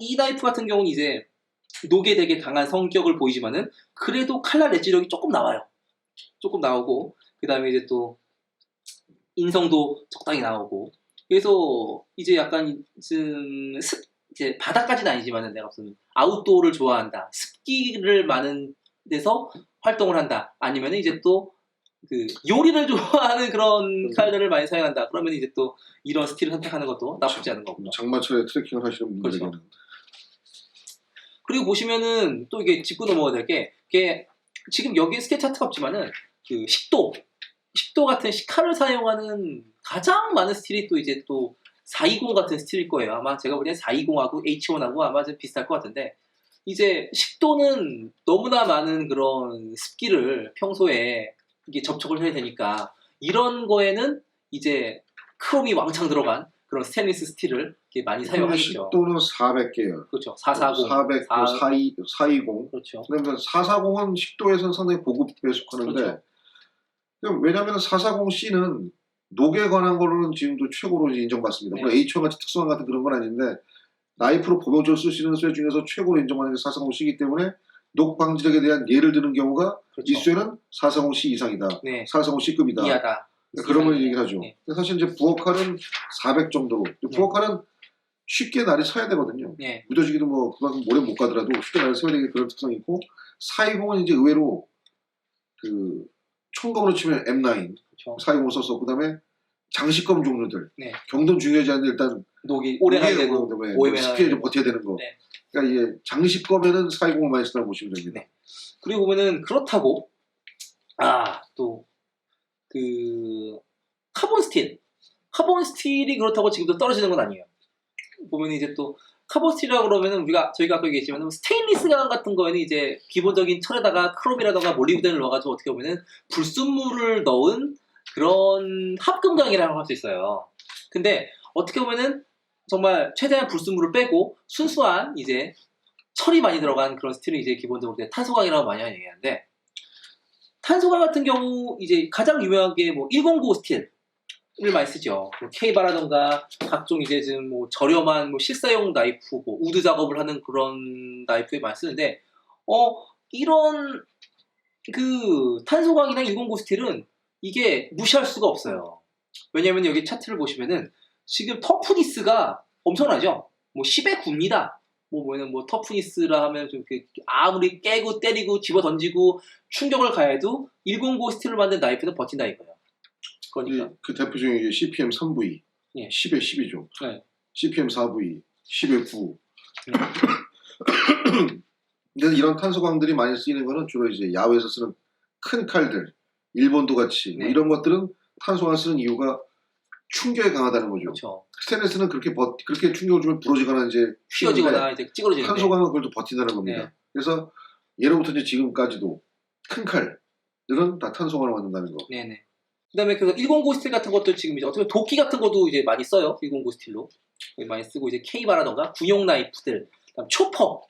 [SPEAKER 1] 이 나이프 같은 경우는 이제 녹에 되게 강한 성격을 보이지만은 그래도 칼날 엣지력이 조금 나와요. 조금 나오고, 그 다음에 이제 또 인성도 적당히 나오고, 그래서 이제 약간 좀 이제 바다까지는 아니지만은 내가 무슨 아웃도어를 좋아한다, 습기를 많은 데서 활동을 한다, 아니면 이제 또 그 요리를 좋아하는 그런 칼들을 많이 사용한다, 그러면 이제 또 이런 스틸을 선택하는 것도 나쁘지 않은 거고요.
[SPEAKER 2] 장마철에 트레킹을 하시는 분들에게는.
[SPEAKER 1] 그렇죠. 그리고 보시면은 또 이게 짚고 넘어가야 될 게, 이게 지금 여기에 스케치 차트가 없지만은 그 식도 같은 식칼을 사용하는 가장 많은 스틸이 또 이제 또 420 같은 스틸일 거예요. 아마 제가 보기엔 420하고 H1하고 아마 좀 비슷할 것 같은데, 이제 식도는 너무나 많은 그런 습기를 평소에 이게 접촉을 해야 되니까, 이런 거에는 이제 크롬이 왕창 들어간 그런 스테인리스 스틸을 이렇게 많이 사용하겠죠.
[SPEAKER 2] 식도는 400개요.
[SPEAKER 1] 그렇죠. 440,
[SPEAKER 2] 400, 420.
[SPEAKER 1] 그렇죠.
[SPEAKER 2] 그다음에 440은 식도에서는 상당히 고급에 속하는데,
[SPEAKER 1] 그렇죠.
[SPEAKER 2] 왜냐하면 440C는 녹에 관한 거로는 지금도 최고로 인정받습니다.
[SPEAKER 1] 네.
[SPEAKER 2] 물론 H1 같이 특수한 같은 그런 건 아닌데, 나이프로 보병적으로 쓰시는 쇠 중에서 최고로 인정받는 게 440C이기 때문에 녹 방지력에 대한 예를 드는 경우가
[SPEAKER 1] 그렇죠.
[SPEAKER 2] 이 쇠는 440C 이상이다.
[SPEAKER 1] 네.
[SPEAKER 2] 440C급이다.
[SPEAKER 1] 이하다.
[SPEAKER 2] 그런 걸
[SPEAKER 1] 이상이다.
[SPEAKER 2] 얘기를 하죠.
[SPEAKER 1] 네.
[SPEAKER 2] 사실 이제 부엌칼은 400 정도로. 부엌칼은 쉽게 날이 서야 되거든요.
[SPEAKER 1] 네.
[SPEAKER 2] 무뎌지기도 뭐 그만큼 오래 못 가더라도 쉽게 날이 서야 되는 그런 특성이 있고, 420은 이제 의외로 그 총검으로 치면 M9,
[SPEAKER 1] 그렇죠.
[SPEAKER 2] 420을 썼어. 그다음에 장식검 종류들.
[SPEAKER 1] 네.
[SPEAKER 2] 경도는 중요하지 않는데 일단
[SPEAKER 1] 녹이 오래 가야 되고 오염해야
[SPEAKER 2] 습기에 좀
[SPEAKER 1] 되고.
[SPEAKER 2] 버텨야 되는 거.
[SPEAKER 1] 네.
[SPEAKER 2] 그러니까 이게 장식검에는 420을 많이 쓰다고 보시면 됩니다.
[SPEAKER 1] 네. 그리고 보면은 그렇다고 또 그 카본 스틸이 그렇다고 지금도 떨어지는 건 아니에요. 보면 이제 또 카본 스틸이라고 그러면은 저희가 아까 얘기했지만 스테인리스 강 같은 거에는 이제 기본적인 철에다가 크롬이라던가 몰리브덴을 넣어가지고 어떻게 보면은 불순물을 넣은 그런 합금강이라고 할 수 있어요. 근데 어떻게 보면은 정말 최대한 불순물을 빼고 순수한 이제 철이 많이 들어간 그런 스틸은 이제 기본적으로 이제 탄소강이라고 많이 얘기하는데, 탄소강 같은 경우 이제 가장 유명한 게 뭐 109 스틸을 많이 쓰죠. 뭐 K바라던가 각종 이제 좀 뭐 저렴한 뭐 실사용 나이프, 뭐 우드 작업을 하는 그런 나이프에 많이 쓰는데, 이런 그 탄소강이나 109 스틸은 이게 무시할 수가 없어요. 왜냐면 여기 차트를 보시면은 지금 터프니스가 엄청나죠. 뭐 10에 9입니다. 뭐 터프니스라 하면 좀 아무리 깨고 때리고 집어 던지고 충격을 가해도 109 스틸을 만든 나이프는 버틴다 이거예요. 그러니까
[SPEAKER 2] 그 대표적인 게 CPM 3V,
[SPEAKER 1] 예.
[SPEAKER 2] 10에 10이죠.
[SPEAKER 1] 네.
[SPEAKER 2] CPM 4V, 10에 9. 근데 이런 탄소광들이 많이 쓰이는 거는 주로 이제 야외에서 쓰는 큰 칼들, 일본도 같이 뭐
[SPEAKER 1] 네.
[SPEAKER 2] 이런 것들은 탄소광을 쓰는 이유가 충격에 강하다는 거죠.
[SPEAKER 1] 그렇죠.
[SPEAKER 2] 스테인리스는 그렇게 충격을 주면 부러지거나 이제
[SPEAKER 1] 휘어지거나 이제 찌그러지는데,
[SPEAKER 2] 탄소광은 그걸 또 버틴다는 겁니다.
[SPEAKER 1] 네.
[SPEAKER 2] 그래서 예로부터 이제 지금까지도 큰 칼들은 다 탄소광을 만든다는 거.
[SPEAKER 1] 네네. 그다음에 그 109 스틸 같은 것도 지금 이제 어떻게 보면 도끼 같은 것도 이제 많이 써요. 109 스틸로 많이 쓰고, 이제 K바라던가 군용 나이프들, 그다음 초퍼,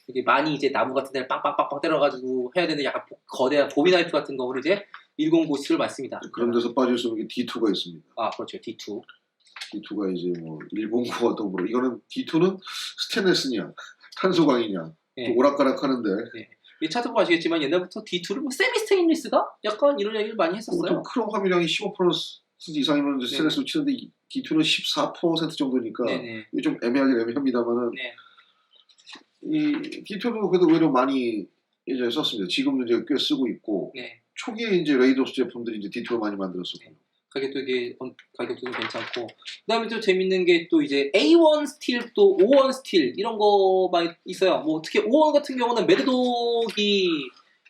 [SPEAKER 1] 이게 많이 이제 나무 같은 데를 빵빵빵빵 때려가지고 해야 되는 약간 거대한 보미 나이프 같은 거를 이제 109 스틸을 많이 씁니다.
[SPEAKER 2] 그런 데서 빠질 수 없는 게 D2가 있습니다.
[SPEAKER 1] 그렇죠. D2.
[SPEAKER 2] D2가 이제 뭐 109와 더불어 이거는 D2는 스테인리스냐 탄소광이냐
[SPEAKER 1] 네.
[SPEAKER 2] 또 오락가락하는데
[SPEAKER 1] 이 차트 보면 아시겠지만 옛날부터 D2를 뭐 세미 스테인리스가 약간 이런 얘기를 많이 했었어요.
[SPEAKER 2] 보통 크롬 함유량이 15% 이상이면 이제 스테인레스로 치는데 D2는 14% 정도니까
[SPEAKER 1] 네네.
[SPEAKER 2] 이게 좀 애매합니다만은
[SPEAKER 1] 네.
[SPEAKER 2] 이 D2도 그래도 의외로 많이 이제 썼습니다. 지금도 이제 꽤 쓰고 있고
[SPEAKER 1] 네.
[SPEAKER 2] 초기에 이제 레이더스 제품들이 이제 D2를 많이 만들었었고.
[SPEAKER 1] 네. 가격도 이게 가격도 좀 괜찮고 그다음에 또 재밌는 게 또 이제 A1 스틸 또 O1 스틸 이런 거 많이 있어요. 뭐 특히 O1 같은 경우는 매드독이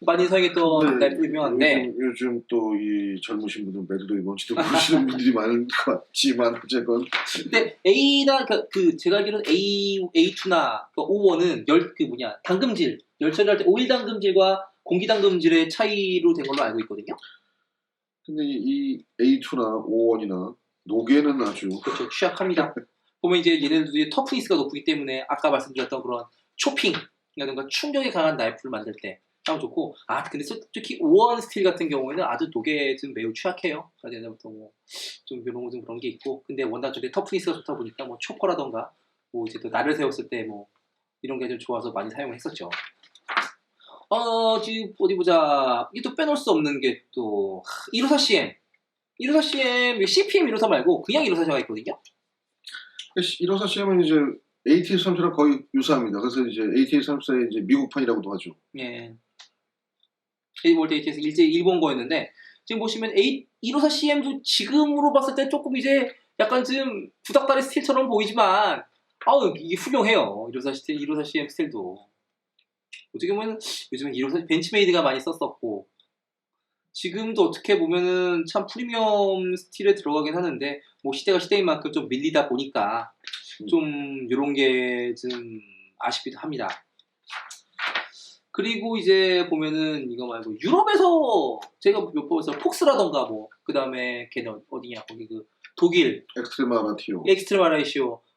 [SPEAKER 1] 많이 사용했던 라이프 유명한데
[SPEAKER 2] 요즘 또 이 젊으신 분들은 매드독이 뭔지도 모르시는 분들이 많은 것 같지만 어쨌건
[SPEAKER 1] 근데 A나 그 제가 알기로는 A2나 그 O1은 당금질 열 처리할 때 오일 당금질과 공기 당금질의 차이로 된 걸로 알고 있거든요.
[SPEAKER 2] 근데 이 A2나 O1이나 노계는 아주
[SPEAKER 1] 그렇죠. 취약합니다. 보면 이제 얘네들도 터프니스가 높기 때문에 아까 말씀드렸던 그런 초핑이라든가 충격이 강한 나이프를 만들 때 참 좋고 근데 특히 O1 스틸 같은 경우에는 아주 독에 좀 매우 취약해요. 그래서 옛날부터 좀 이런 그런 게 있고 근데 워낙 좀 터프니스가 좋다 보니까 뭐 초퍼라던가 뭐 이제 또 날을 세웠을 때 뭐 이런 게 좀 좋아서 많이 사용을 했었죠. 지금 어디 보자. 이게 또 빼놓을 수 없는 게 또 154CM 154CM CPM 154 말고 그냥 154가 있거든요.
[SPEAKER 2] 154CM은 이제 ATS34랑 거의 유사합니다. 그래서 이제 ATS34의 이제 미국판이라고도 하죠.
[SPEAKER 1] 예. 월드 ATS 일본 거였는데 지금 보시면 154CM도 지금으로 봤을 때 조금 이제 약간 좀 구닥다리 스틸처럼 보이지만 이게 훌륭해요. 154CM 스틸도 어떻게 보면 요즘은 154 벤치메이드가 많이 썼었고 지금도 어떻게 보면은 참 프리미엄 스틸에 들어가긴 하는데 뭐 시대가 시대인 만큼 좀 밀리다 보니까 좀 이런 게 좀 아쉽기도 합니다. 그리고 이제 보면은 이거 말고 유럽에서 제가 몇 번에서 폭스라던가 뭐 그 다음에 걔는 어디냐 거기 그 독일 엑스트레마 라티오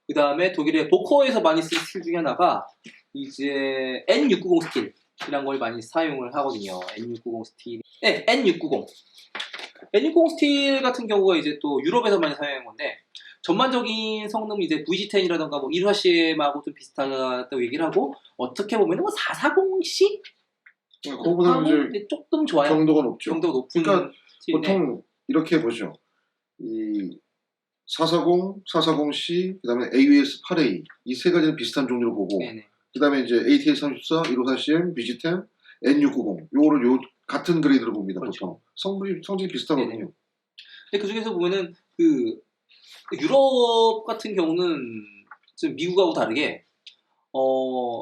[SPEAKER 1] 그 다음에 독일의 보코에서 많이 쓰는 스틸 중에 하나가 이제 N690 스틸이란 걸 많이 사용을 하거든요. N690 스틸 N690 스틸 같은 경우가 이제 또 유럽에서 많이 사용하는 건데 전반적인 성능은 이제 VG10이라던가 뭐 154CM하고 좀 비슷하다고 얘기를 하고 어떻게 보면 뭐 440C?
[SPEAKER 2] 그거보다 이제
[SPEAKER 1] 조금 좋아요.
[SPEAKER 2] 경도가 높죠.
[SPEAKER 1] 경도가 높은
[SPEAKER 2] 그러니까
[SPEAKER 1] 스틸인데.
[SPEAKER 2] 보통 이렇게 보죠. 이 440, 440C, 그다음에 AUS8A 이 세 가지는 비슷한 종류로 보고
[SPEAKER 1] 네네.
[SPEAKER 2] 그다음에 이제 ATS34, 154CM, VG10, N690 요거를 같은 그레이드로 봅니다.
[SPEAKER 1] 그렇죠.
[SPEAKER 2] 보통 성질이 비슷하거든요.
[SPEAKER 1] 네네. 근데 그 중에서 보면은 그 유럽 같은 경우는 좀 미국하고 다르게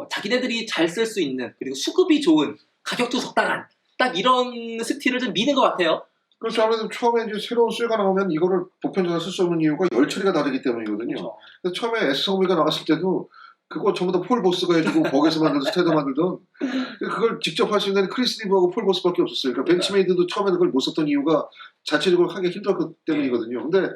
[SPEAKER 1] 자기네들이 잘 쓸 수 있는 그리고 수급이 좋은 가격도 적당한 딱 이런 스틸을 좀 미는 것 같아요.
[SPEAKER 2] 그렇죠. 아무래도 처음에 이제 새로운 쇠가 나오면 이거를 보편적으로 쓸 수 없는 이유가 열 처리가 다르기 때문이거든요.
[SPEAKER 1] 그렇죠.
[SPEAKER 2] 그래서 처음에 S성비가 나왔을 때도 그거 전부 다 폴 보스가 해주고 버그에서 만들던 스테더 만들던 그걸 직접 할 수 있는 크리스 리브하고 폴 보스밖에 없었어요. 그러니까 벤치메이드도 처음에는 그걸 못 썼던 이유가 자체적으로 하기 힘들었기 때문이거든요. 근데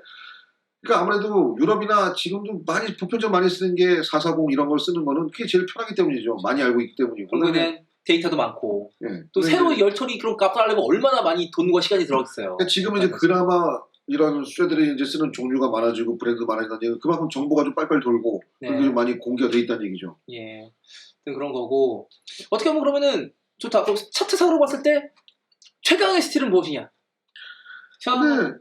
[SPEAKER 2] 그러니까 아무래도 유럽이나 지금도 많이 보편적으로 많이 쓰는 게 440 이런 걸 쓰는 거는 그게 제일 편하기 때문이죠. 많이 알고 있기 때문이고.
[SPEAKER 1] 그리고 그냥 데이터도 많고
[SPEAKER 2] 예.
[SPEAKER 1] 또 새로 열 처리 그런 값을 하려면 얼마나 많이 돈과 시간이 들어갔어요.
[SPEAKER 2] 그러니까 지금은 이제 그나마 이런 쇠들이 이제 쓰는 종류가 많아지고 브랜드도 많아진다는 얘기는 그만큼 정보가 좀 빨리빨리 돌고 그리고 좀 많이 공개가 돼 있다는 얘기죠.
[SPEAKER 1] 예, 그런 거고 어떻게 보면 그러면은 좋다. 그럼 차트상으로 봤을 때 최강의 스틸은 무엇이냐?
[SPEAKER 2] 근데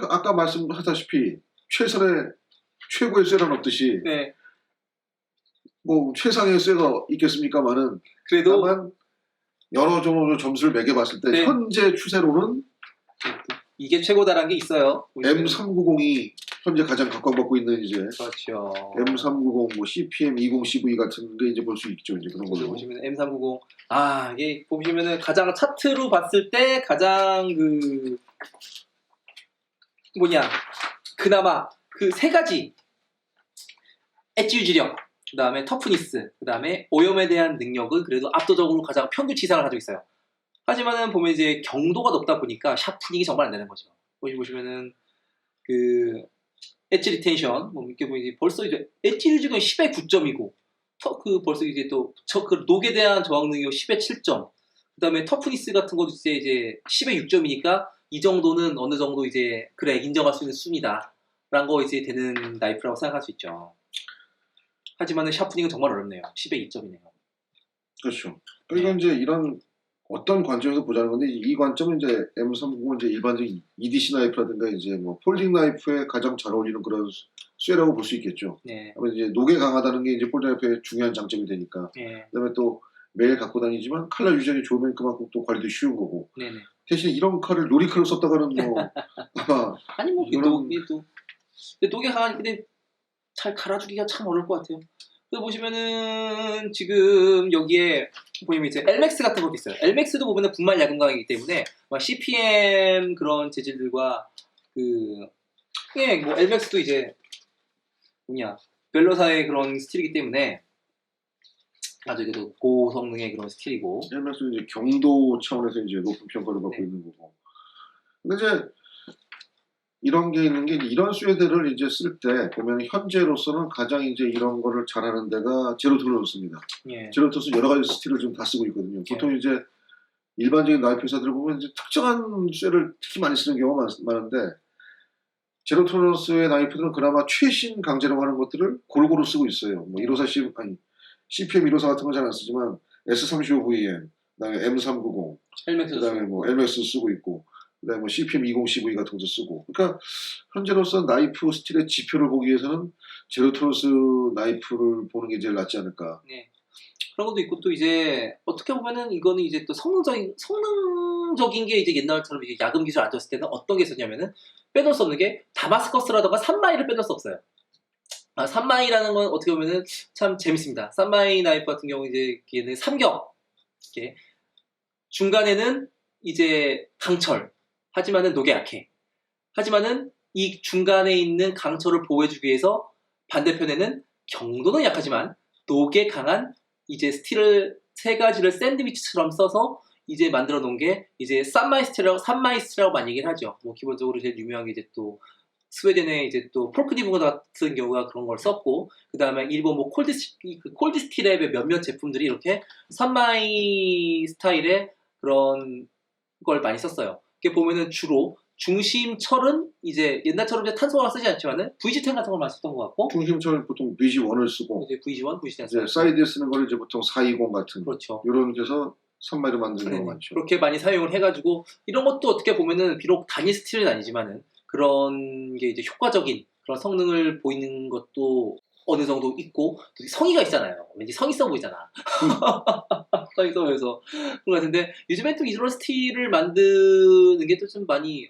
[SPEAKER 2] 아까 말씀하셨다시피 최고의 쇠는 없듯이
[SPEAKER 1] 네.
[SPEAKER 2] 뭐 최상의 쇠가 있겠습니까만은
[SPEAKER 1] 그래도
[SPEAKER 2] 다만 여러 종류로 점수를 매겨봤을 때 현재 추세로는
[SPEAKER 1] 이게 최고다라는 게 있어요.
[SPEAKER 2] M390이 현재 가장 각광받고 있는 이제
[SPEAKER 1] 그렇죠.
[SPEAKER 2] M390 뭐 CPM 20 CV 같은 게 이제 볼 수 있죠. 이제 그런 걸로
[SPEAKER 1] 보시면 M390 이게 보시면은 가장 차트로 봤을 때 가장 그 그나마 그 세 가지 엣지 유지력 그 다음에 터프니스 그 다음에 오염에 대한 능력은 그래도 압도적으로 가장 평균치 이상을 가지고 있어요. 하지만은 보면 이제 경도가 높다 보니까 샤프닝이 정말 안 되는 거죠. 보시면은 그 엣지 리텐션 이렇게 보면 벌써 이제 엣지 유지력은 10에 9점이고 벌써 이제 또 그 녹에 대한 저항 능력 10에 7점 그 다음에 터프니스 같은 것도 이제 10에 6점이니까 이 정도는 어느 정도 이제 그래 인정할 수 있는 수입니다. 라는 거 이제 되는 나이프라고 생각할 수 있죠. 하지만은 샤프닝은 정말 어렵네요. 10에 2점이네요.
[SPEAKER 2] 그렇죠. 그러니까 이제 이런 어떤 관점에서 보자는 건데 이 관점은 이제 M390은 이제 일반적인 EDC 나이프라든가 이제 뭐 폴딩 나이프에 가장 잘 어울리는 그런 쇠라고 볼 수 있겠죠.
[SPEAKER 1] 네.
[SPEAKER 2] 아무래도 이제 녹에 강하다는 게 이제 폴딩 나이프의 중요한 장점이 되니까.
[SPEAKER 1] 네.
[SPEAKER 2] 그다음에 또 매일 갖고 다니지만 칼날 유전이 좋으면 그만큼 또 관리도 쉬운 거고.
[SPEAKER 1] 네네.
[SPEAKER 2] 대신 이런 칼을 놀이칼로 썼다가는 뭐 아마
[SPEAKER 1] 아니 뭐
[SPEAKER 2] 이거는
[SPEAKER 1] 녹에 강하니 근데 잘 갈아주기가 참 어려울 것 같아요. 그래서 보시면은 지금 여기에 보시면 이제 엘맥스 같은 것도 있어요. 엘맥스도 보면은 분말 야금 강이기 때문에 막 CPM 그런 재질들과 그 예, 뭐 엘맥스도 이제 뭐냐 벨로사의 그런 스틸이기 때문에 아주 그래도 고성능의 그런 스틸이고.
[SPEAKER 2] 헬멧은 이제 경도 차원에서 이제 높은 평가를 받고
[SPEAKER 1] 네.
[SPEAKER 2] 있는 거고. 근데 이제 이런 게 있는 게 이런 스웨드를 이제 쓸 때 보면 현재로서는 가장 이제 이런 거를 잘하는 데가 제로토너스입니다.
[SPEAKER 1] 예.
[SPEAKER 2] 제로토너스 여러 가지 스틸을 좀 다 쓰고 있거든요. 보통 이제 일반적인 나이프 회사들을 보면 이제 특정한 쇠를 특히 많이 쓰는 경우가 많은데 제로토너스의 나이프들은 그나마 최신 강제라고 하는 것들을 골고루 쓰고 있어요. 뭐 154C 아니 CPM 154 같은 건 잘 안 쓰지만 S35VM, 그다음에 M390,
[SPEAKER 1] 헬멧도
[SPEAKER 2] 그다음에 뭐 LMX 쓰고 있고, 그다음에 뭐 CPM 20CV 같은 것도 쓰고. 그러니까 현재로서 나이프 스틸의 지표를 보기 위해서는 제로토너스 나이프를 보는 게 제일 낫지 않을까.
[SPEAKER 1] 네. 그런 것도 있고 또 이제 어떻게 보면은 이거는 이제 또 성능적인 게 이제 옛날처럼 이제 야금 기술 안 떴을 때는 어떤 게 있었냐면은 빼놓을 수 없는 게 다마스커스라던가 산마이를 빼놓을 수 없어요. 아, 산마이라는 건 어떻게 보면은 참 재밌습니다. 산마이 나이프 같은 경우 이제 얘는 삼격, 이렇게 중간에는 이제 강철, 하지만은 녹에 약해. 하지만은 이 중간에 있는 강철을 보호해주기 위해서 반대편에는 경도는 약하지만 녹에 강한 이제 스틸을 세 가지를 샌드위치처럼 써서 이제 만들어 놓은 게 이제 산마이스트라고 많이 얘기를 하죠. 뭐 기본적으로 제일 유명한 게 이제 또 스웨덴의 이제 또 폴크니브가 같은 경우가 그런 걸 썼고, 그 다음에 일본 뭐 콜드 스틸의 몇몇 제품들이 이렇게 산마이 스타일의 그런 걸 많이 썼어요. 이게 보면은 주로 중심 철은 이제 옛날처럼 이제 탄소화를 쓰지 않지만은 VG10 같은 걸 많이 썼던 것 같고,
[SPEAKER 2] 중심철 보통 BG1을 쓰고
[SPEAKER 1] 이제 VG1, VG10
[SPEAKER 2] 이제 사이드에 쓰는 걸 이제 보통 420 같은
[SPEAKER 1] 그렇죠.
[SPEAKER 2] 이런 데서 선마이를 만드는
[SPEAKER 1] 네,
[SPEAKER 2] 경우가 많죠.
[SPEAKER 1] 그렇게 많이 사용을 해가지고 이런 것도 어떻게 보면은 비록 단일 스틸은 아니지만은 그런 게 이제 효과적인 그런 성능을 보이는 것도 어느 정도 있고 또 성의가 있잖아요. 왠지 성의 있어 보이잖아. 성의 있어 보여서 그런 것 같은데 요즘엔 또 이런 스틸을 만드는 게 또 좀 많이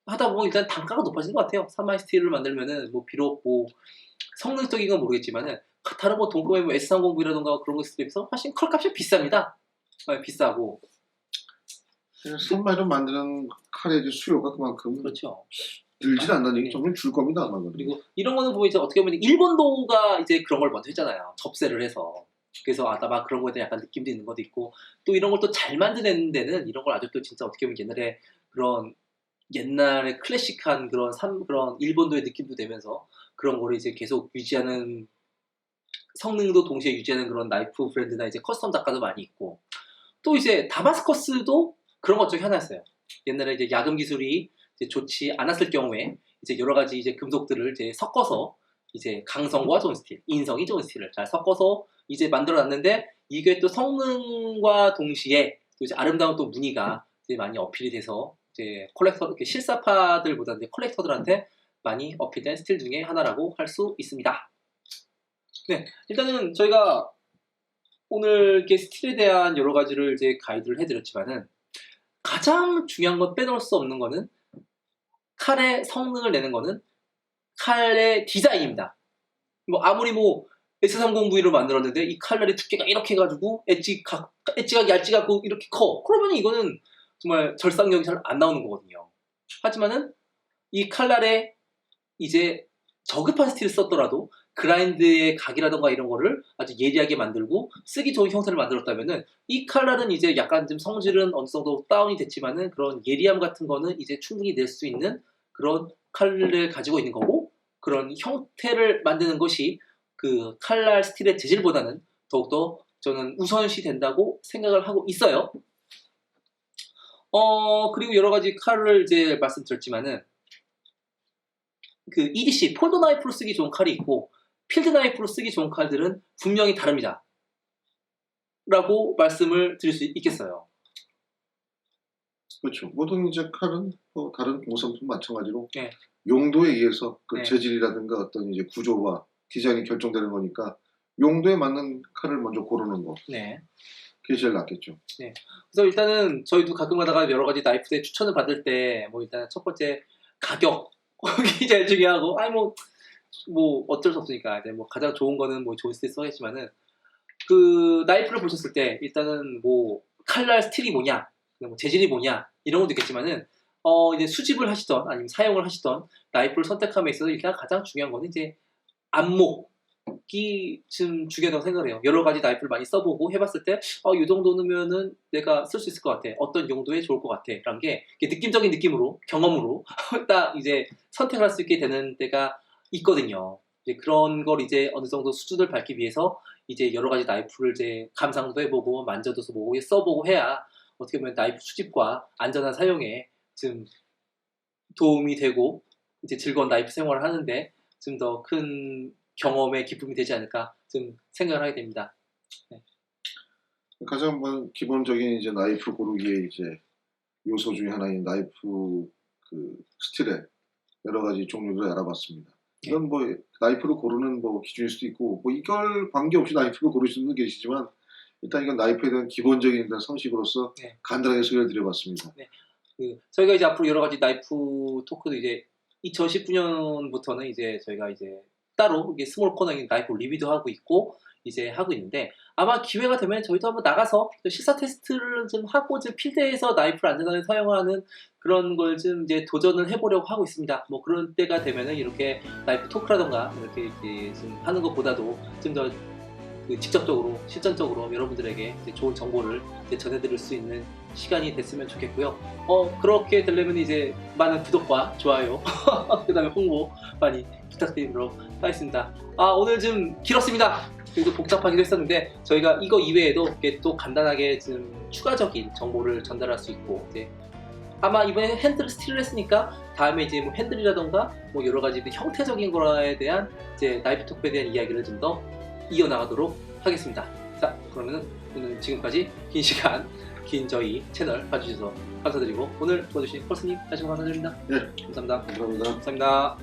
[SPEAKER 1] 하다 보면 일단 단가가 높아지는 것 같아요. 산마이 스틸을 만들면은 뭐 비록 뭐 성능적인 건 모르겠지만은 다른 뭐 동급의 뭐 S309라던가 그런 것에 비해서 훨씬 컬값이 비쌉니다. 비싸고.
[SPEAKER 2] 선마이를 만드는 칼의 이제 수요가 그만큼
[SPEAKER 1] 그렇죠.
[SPEAKER 2] 늘진 않는 얘기
[SPEAKER 1] 네.
[SPEAKER 2] 점점 줄 겁니다 아마.
[SPEAKER 1] 그리고 이런 거는 보면 이제 어떻게 보면 일본도가 이제 그런 걸 먼저 했잖아요. 접세를 해서. 그래서 아마 그런 거에 대한 약간 느낌도 있는 것도 있고 또 이런 걸 또 잘 만드는 데는 이런 걸 아주 또 진짜 어떻게 보면 옛날에 그런 옛날에 클래식한 그런 일본도의 느낌도 되면서 그런 거를 이제 계속 유지하는 성능도 동시에 유지하는 그런 나이프 브랜드나 이제 커스텀 작가도 많이 있고 또 이제 다마스커스도 그런 것 중에 하나였어요. 옛날에 이제 야금 기술이 이제 좋지 않았을 경우에 이제 여러 가지 이제 금속들을 이제 섞어서 이제 강성과 좋은 스틸, 인성이 좋은 스틸을 잘 섞어서 이제 만들어놨는데 이게 또 성능과 동시에 또 이제 아름다운 또 무늬가 이제 많이 어필이 돼서 이제 실사파들보다 이제 컬렉터들한테 많이 어필된 스틸 중에 하나라고 할 수 있습니다. 네, 일단은 저희가 오늘 이렇게 스틸에 대한 여러 가지를 이제 가이드를 해드렸지만은 가장 중요한 건 빼놓을 수 없는 거는 칼의 성능을 내는 거는 칼의 디자인입니다. 뭐 아무리 뭐 S30V로 만들었는데 이 칼날의 두께가 이렇게 해가지고 엣지가 얇지가 이렇게 커. 그러면 이거는 정말 절상력이 잘 안 나오는 거거든요. 하지만은 이 칼날에 이제 저급한 스틸을 썼더라도 그라인드의 각이라던가 이런 거를 아주 예리하게 만들고 쓰기 좋은 형태를 만들었다면은 이 칼날은 이제 약간 좀 성질은 어느 정도 다운이 됐지만은 그런 예리함 같은 거는 이제 충분히 낼 수 있는 그런 칼을 가지고 있는 거고 그런 형태를 만드는 것이 그 칼날 스틸의 재질보다는 더욱더 저는 우선시 된다고 생각을 하고 있어요. 그리고 여러 가지 칼을 이제 말씀드렸지만은 그 EDC 폴더 나이프로 쓰기 좋은 칼이 있고 필드 나이프로 쓰기 좋은 칼들은 분명히 다릅니다. 라고 말씀을 드릴 수 있겠어요.
[SPEAKER 2] 그렇죠. 모든 이제 칼은 뭐 다른 공산품 마찬가지로
[SPEAKER 1] 네.
[SPEAKER 2] 용도에 의해서 그
[SPEAKER 1] 네.
[SPEAKER 2] 재질이라든가 어떤 이제 구조와 디자인이 결정되는 거니까 용도에 맞는 칼을 먼저 고르는 거.
[SPEAKER 1] 네.
[SPEAKER 2] 그게 제일 낫겠죠.
[SPEAKER 1] 그래서 일단은 저희도 가끔 가다가 여러 가지 나이프에 추천을 받을 때 뭐 일단 첫 번째 가격 그게 제일 중요하고 아니 뭐 어쩔 수 없으니까 이제 뭐 가장 좋은 거는 뭐 좋을 때 써야지만은 그 나이프를 보셨을 때 일단은 뭐 칼날 스틸이 뭐냐 뭐 재질이 뭐냐 이런 것도 있겠지만은 이제 수집을 하시던 아니면 사용을 하시던 나이프를 선택함에 있어서 일단 가장 중요한 거는 이제 안목이 좀 중요하다고 생각을 해요. 여러 가지 나이프를 많이 써보고 해봤을 때 이 정도면은 내가 쓸 수 있을 것 같아. 어떤 용도에 좋을 것 같아. 라는 게 느낌적인 느낌으로 경험으로 딱 이제 선택할 수 있게 되는 때가 있거든요. 이제 그런 걸 이제 어느 정도 수준을 밟기 위해서 이제 여러 가지 나이프를 이제 감상도 해보고 만져도 보고 써보고 해야 어떻게 보면 나이프 수집과 안전한 사용에 좀 도움이 되고 이제 즐거운 나이프 생활을 하는데 좀 더 큰 경험의 기쁨이 되지 않을까 좀 생각을 하게 됩니다.
[SPEAKER 2] 가장 뭐 기본적인 이제 나이프 고르기의 이제 요소 중에 하나인 나이프 그 스틸의 여러 가지 종류를 알아봤습니다. 이건 뭐 나이프를 고르는 뭐 기준일 수도 있고 뭐 이걸 관계없이 나이프를 고르시는 분도 계시지만 일단 이건 나이프에 대한 기본적인 일단 상식으로서
[SPEAKER 1] 네.
[SPEAKER 2] 간단하게 소개를 드려봤습니다.
[SPEAKER 1] 저희가 이제 앞으로 여러 가지 나이프 토크도 이제 2019년부터는 이제 저희가 이제 따로 이게 스몰 코너인 나이프 리뷰도 하고 있고 이제 하고 있는데 아마 기회가 되면 저희도 한번 나가서 실사 테스트를 좀 하고 좀 필드에서 나이프를 안전하게 사용하는 그런 걸 좀 이제 도전을 해보려고 하고 있습니다. 뭐 그런 때가 되면은 이렇게 나이프 토크라던가 이렇게 좀 하는 것보다도 좀 더 직접적으로 실전적으로 여러분들에게 이제 좋은 정보를 이제 전해드릴 수 있는 시간이 됐으면 좋겠고요. 그렇게 되려면 이제 많은 구독과 좋아요, 그 다음에 홍보 많이 부탁드리도록 하겠습니다. 오늘 좀 길었습니다. 그래도 복잡하기도 했었는데 저희가 이거 이외에도 이렇게 또 간단하게 좀 추가적인 정보를 전달할 수 있고 이제 아마 이번에 핸들 스틸을 했으니까 다음에 이제 뭐 핸들이라던가 뭐 여러 가지 형태적인 거에 대한 이제 나이프 토크에 대한 이야기를 좀 더 이어나가도록 하겠습니다. 자, 그러면은 오늘 지금까지 긴 시간 긴 저희 채널 봐주셔서 감사드리고 오늘 도와주신 펄스님 다시 한번 감사드립니다.
[SPEAKER 2] 네,
[SPEAKER 1] 감사합니다.
[SPEAKER 2] 감사합니다.
[SPEAKER 1] 감사합니다.